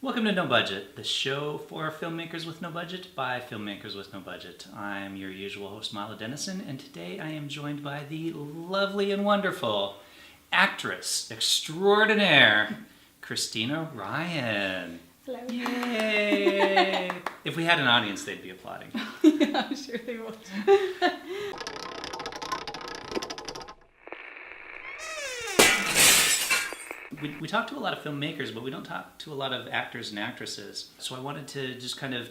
Welcome to No Budget, the show for filmmakers with no budget by filmmakers with no budget. I'm your usual host, Mila Dennison, and today I am joined by the lovely and wonderful actress extraordinaire, Cristina Ryan. Hello. Yay! If we had an audience, they'd be applauding. Yeah, I'm sure they would. We talk to a lot of filmmakers, but we don't talk to a lot of actors and actresses. So I wanted to just kind of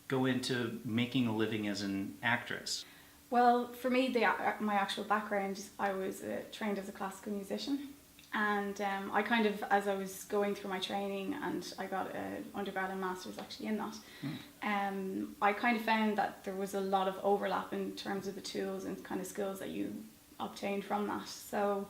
go into making a living as an actress. Well, for me, my actual background, I was trained as a classical musician. And I kind of, as I was going through my training, and I got an undergrad and master's actually in that, I kind of found that there was a lot of overlap in terms of the tools and kind of skills that you obtained from that. So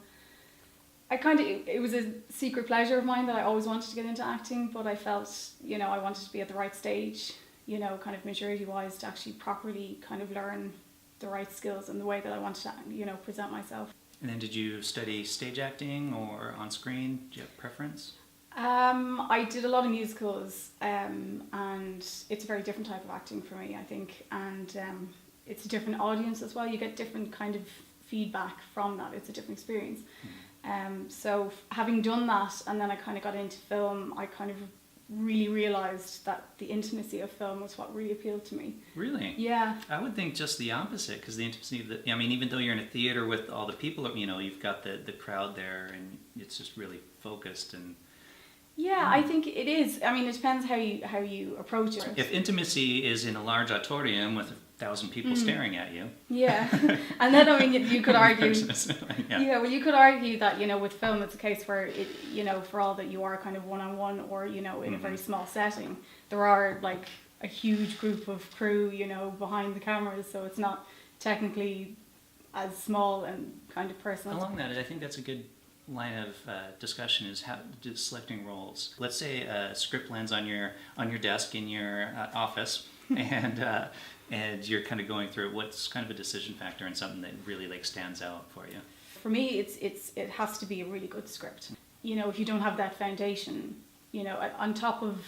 it was a secret pleasure of mine that I always wanted to get into acting, but I felt, I wanted to be at the right stage, kind of maturity-wise, to actually properly kind of learn the right skills and the way that I wanted to, present myself. And then did you study stage acting or on screen? Do you have preference? I did a lot of musicals, and it's a very different type of acting for me, I think, and it's a different audience as well. You get different kind of feedback from that. It's a different experience. So having done that, and then I kind of got into film, I kind of really realised that the intimacy of film was what really appealed to me. Really? Yeah. I would think just the opposite, because the intimacy of even though you're in a theater with all the people, you've got the crowd there, and it's just really focused and... Yeah, I think it is. I mean, it depends how you approach it. If intimacy is in a large auditorium with 1,000 people staring at you. Yeah, and then you could argue. Well, you could argue that with film it's a case where it for all that you are kind of one-on-one or in a very small setting, there are like a huge group of crew behind the cameras, so it's not technically as small and kind of personal. Along that, I think that's a good line of discussion is how just selecting roles. Let's say a script lands on your desk in your office, and you're kind of going through it. What's kind of a decision factor and something that really stands out for you? For me, it has to be a really good script. If you don't have that foundation, on top of,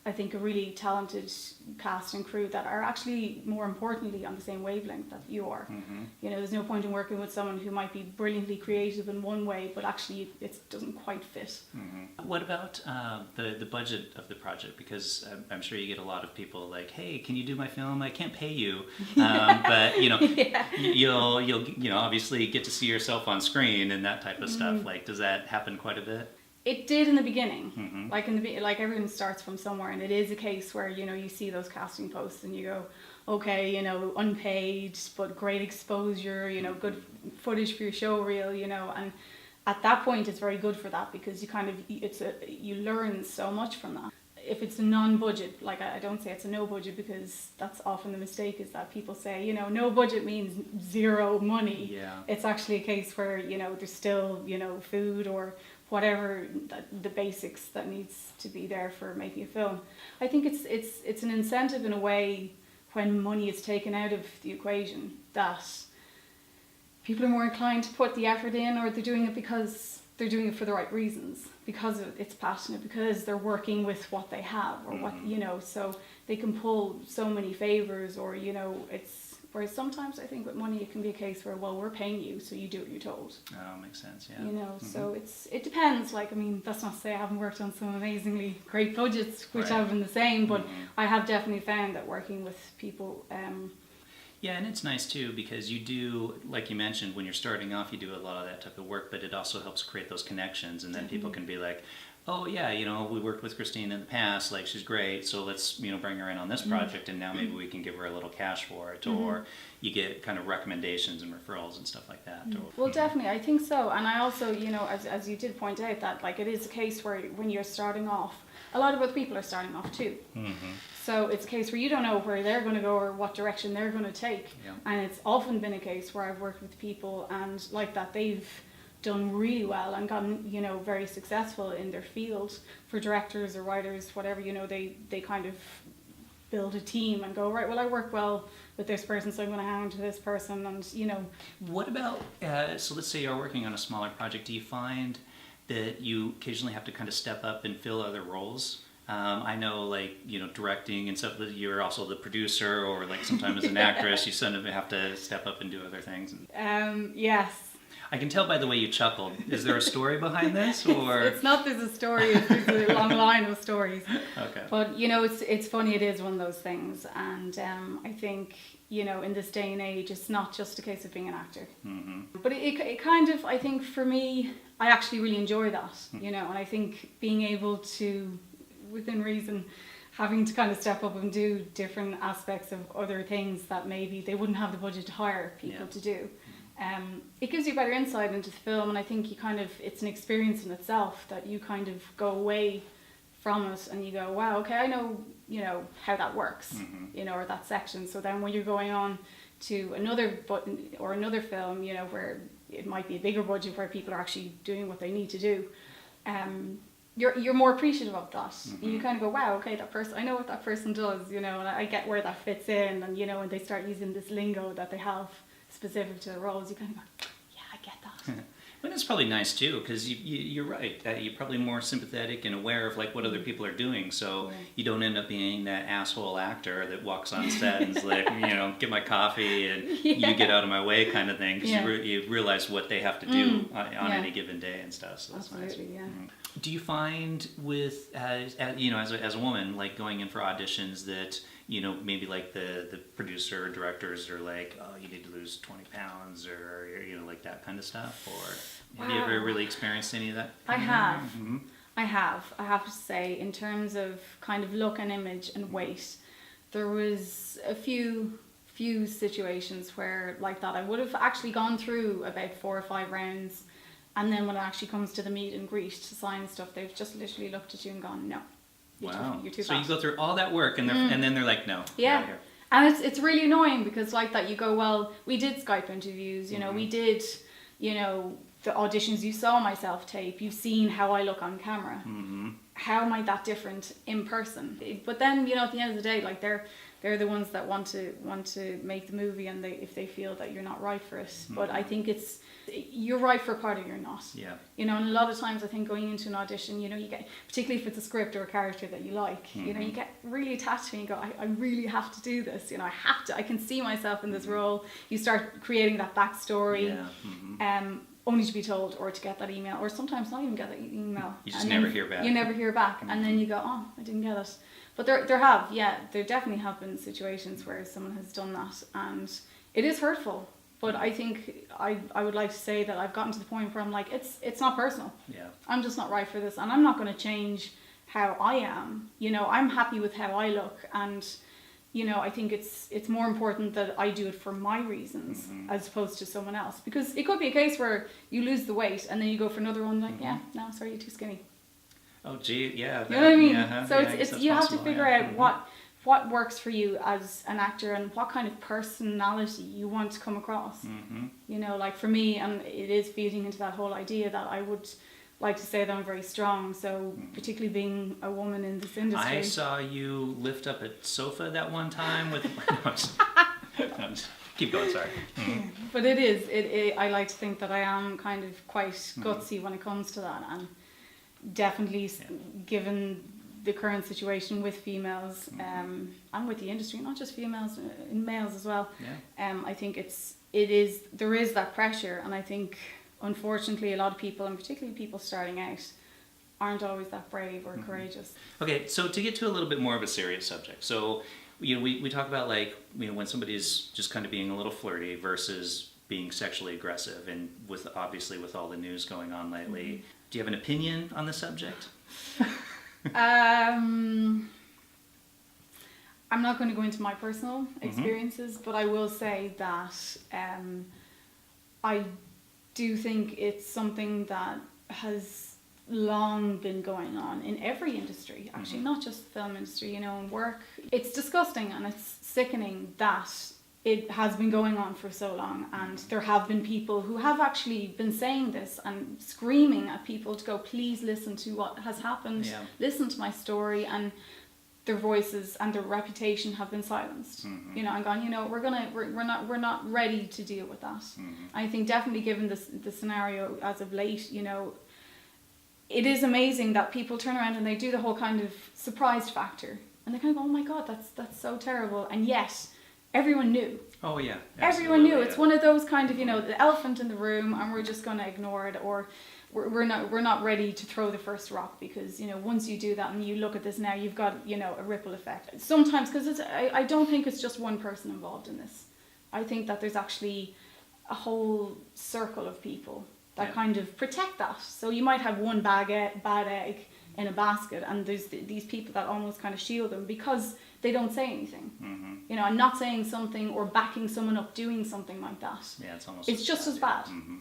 I think, a really talented cast and crew that are actually, more importantly, on the same wavelength that you are. Mm-hmm. There's no point in working with someone who might be brilliantly creative in one way, but actually it doesn't quite fit. Mm-hmm. What about the budget of the project? Because I'm sure you get a lot of people like, "Hey, can you do my film? I can't pay you, but Yeah. you'll obviously get to see yourself on screen and that type of stuff." Does that happen quite a bit? It did in the beginning. Mm-hmm. Like everyone starts from somewhere, and it is a case where you see those casting posts and you go, okay, unpaid but great exposure, good footage for your show reel, and at that point it's very good for that, because you learn so much from that. If it's a non-budget, like I don't say it's a no budget, because that's often the mistake, is that people say, no budget means zero money. Yeah. It's actually a case where, there's still, food or whatever the basics that needs to be there for making a film. I think it's an incentive in a way when money is taken out of the equation, that people are more inclined to put the effort in, or they're doing it because they're doing it for the right reasons, because it's passionate, because they're working with what they have, or what so they can pull so many favors, or whereas sometimes I think with money it can be a case where, well, we're paying you, so you do what you're told. Oh, makes sense, yeah. So it depends. That's not to say I haven't worked on some amazingly great budgets which have been the same, but I have definitely found that working with people. Yeah, and it's nice too, because you do, like you mentioned, when you're starting off, you do a lot of that type of work, but it also helps create those connections, and then people can be like, oh yeah, we worked with Christine in the past, she's great, so let's bring her in on this project, and now maybe we can give her a little cash for it, or you get kind of recommendations and referrals and stuff like that. Well, definitely, I think so. And I also, as you did point out, that it is a case where when you're starting off, a lot of other people are starting off too. Mm-hmm. So it's a case where you don't know where they're going to go or what direction they're going to take. Yeah. And it's often been a case where I've worked with people, and like that, they've done really well and gotten very successful in their field. For directors or writers, whatever, they kind of build a team and go, right, well, I work well with this person, so I'm going to hang on to this person, and What about so let's say you're working on a smaller project, do you find that you occasionally have to kind of step up and fill other roles I know, like, directing and stuff, that you're also the producer, or like sometimes as an actress, you sort of have to step up and do other things. Yes. I can tell by the way you chuckled. Is there a story behind this, or? It's not there's a story, it's a long line of stories. Okay. But, it's funny, it is one of those things. And I think, in this day and age, it's not just a case of being an actor. Mm-hmm. But it kind of, I think for me, I actually really enjoy that, and I think being able to, within reason, having to kind of step up and do different aspects of other things that maybe they wouldn't have the budget to hire people to do. It gives you better insight into the film, and I think it's an experience in itself that you kind of go away from it and you go, wow, okay, I know, how that works, or that section. So then when you're going on to another film, where it might be a bigger budget, where people are actually doing what they need to do, you're more appreciative of that. You kind of go, wow, okay, that person, I know what that person does, and I get where that fits in, and when they start using this lingo that they have specific to the roles, you kind of go, yeah, I get that. But it's probably nice too, because you're right. You're probably more sympathetic and aware of like what other people are doing, so you don't end up being that asshole actor that walks on set and is like, get my coffee and you get out of my way kind of thing, because you realize what they have to do on any given day and stuff. So that's absolutely nice. Yeah. Do you find with as a woman, like going in for auditions, that maybe like the producer or directors are like, oh, you need to lose 20 pounds, or like that kind of stuff? Or have you ever really experienced any of that? I have. I have to say, in terms of kind of look and image and weight, there was a few situations where like that I would have actually gone through about 4 or 5 rounds, and then when it actually comes to the meet and greet to sign stuff, they've just literally looked at you and gone, no. You're too so fat. you go through all that work and then they're like, no. Yeah. And it's really annoying, because like that you go, well, we did Skype interviews, we did, the auditions, you saw my self-tape, you've seen how I look on camera. How am I that different in person? But then, at the end of the day, like they're the ones that want to make the movie, and if they feel that you're not right for it. But I think you're right for a part, or you're not. Yeah. And a lot of times I think going into an audition, you get, particularly if it's a script or a character that you like, you get really attached to it and you go, I really have to do this, I have to, I can see myself in this role. You start creating that backstory, only to be told, or to get that email, or sometimes not even get that email. You just never hear back. You never hear back, and then you go, oh, I didn't get it. But there definitely have been situations where someone has done that, and it is hurtful. But I think I would like to say that I've gotten to the point where I'm like, it's not personal. Yeah. I'm just not right for this, and I'm not going to change how I am. I'm happy with how I look, and I think it's more important that I do it for my reasons as opposed to someone else, because it could be a case where you lose the weight and then you go for another one, like, no, sorry, you're too skinny. Oh gee, yeah. You know what I mean? So it's you have to figure out what works for you as an actor, and what kind of personality you want to come across. Like for me, and it is feeding into that whole idea that I would like to say that I'm very strong, so particularly being a woman in this industry. I saw you lift up a sofa that one time with keep going, sorry. But I like to think that I am kind of quite gutsy when it comes to that, and definitely given the current situation with females, and with the industry, not just females, males as well. I think there is that pressure, and I think unfortunately a lot of people, and particularly people starting out, aren't always that brave or courageous. Okay, so to get to a little bit more of a serious subject, so we talk about like when somebody's just kind of being a little flirty versus being sexually aggressive, and with all the news going on lately, do you have an opinion on the subject? I'm not going to go into my personal experiences, but I will say that I do think it's something that has long been going on in every industry, actually, not just the film industry, in work. It's disgusting and it's sickening that it has been going on for so long, and there have been people who have actually been saying this and screaming at people to go, please listen to what has happened, listen to my story, and their voices and their reputation have been silenced. And gone, we're not ready to deal with that. I think definitely given the scenario as of late, it is amazing that people turn around and they do the whole kind of surprised factor. And they kind of go, oh my God, that's so terrible. And yet, everyone knew. Oh yeah. Everyone knew. Yeah. It's one of those kind of, the elephant in the room, and we're just going to ignore it, or we're not ready to throw the first rock, because once you do that and you look at this now, you've got a ripple effect. Sometimes, because I don't think it's just one person involved in this. I think that there's actually a whole circle of people that kind of protect that. So you might have one bad egg in a basket, and there's these people that almost kind of shield them because they don't say anything. Mm-hmm. And not saying something or backing someone up doing something like that. Yeah, it's just as bad. Mm-hmm.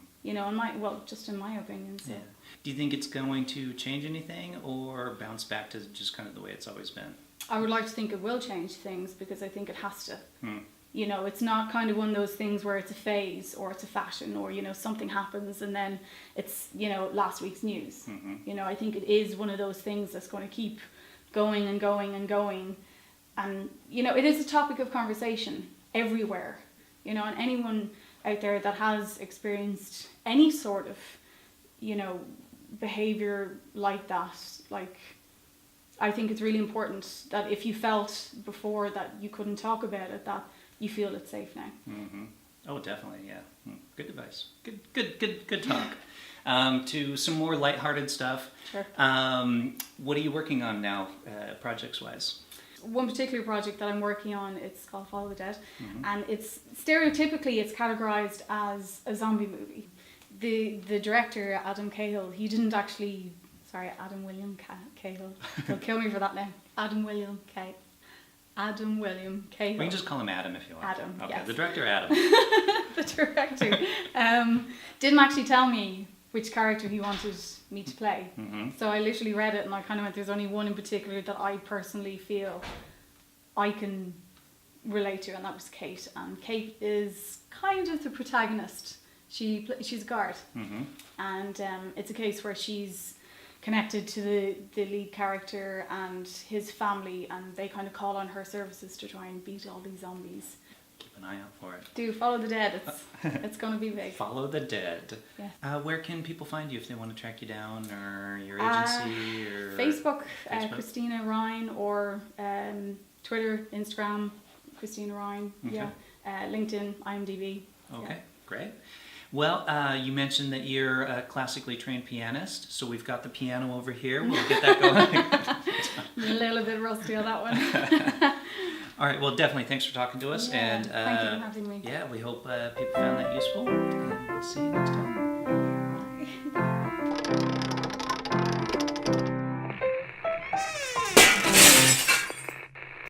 Just in my opinion. So. Yeah. Do you think it's going to change anything, or bounce back to just kind of the way it's always been? I would like to think it will change things, because I think it has to. Hmm. It's not kind of one of those things where it's a phase or it's a fashion, or something happens and then it's last week's news. Mm-hmm. I think it is one of those things that's going to keep going and going and going, and it is a topic of conversation everywhere. And anyone out there that has experienced any sort of behavior like that, I think it's really important that if you felt before that you couldn't talk about it, that you feel it's safe now. Mm-hmm. Oh, definitely, yeah. Good advice. Good talk. To some more lighthearted stuff. Sure. What are you working on now, projects-wise? One particular project that I'm working on, it's called Follow the Dead, Mm-hmm. and it's categorized as a zombie movie. The director, Adam Cahill, he didn't actually... Sorry, Adam William Cahill. He'll kill me for that name. Adam William Cahill. We can just call him Adam if you want. Adam, Okay, yes. the director Adam. The director didn't actually tell me which character he wanted me to play. Mm-hmm. So I literally read it and I kind of went, there's only one in particular that I personally feel I can relate to, and that was Kate. And Kate is kind of the protagonist. She's a guard. Mm-hmm. And it's a case where she's connected to the lead character and his family, and they kind of call on her services to try and beat all these zombies. Keep an eye out for it. Do Follow the Dead. It's going to be big. Follow the Dead. Yeah. Where can people find you if they want to track you down, or your agency? Or Facebook, Facebook? Cristina Ryan, or Twitter, Instagram, Cristina Ryan. Okay. Yeah. LinkedIn, IMDb. Okay, Yeah. great. Well, you mentioned that you're a classically trained pianist, so we've got the piano over here. We'll get that going. A little bit rusty on that one. All right, well, definitely thanks for talking to us. Yeah, and thank you for having me. Yeah, we hope people found that useful, and we'll see you next time. Bye.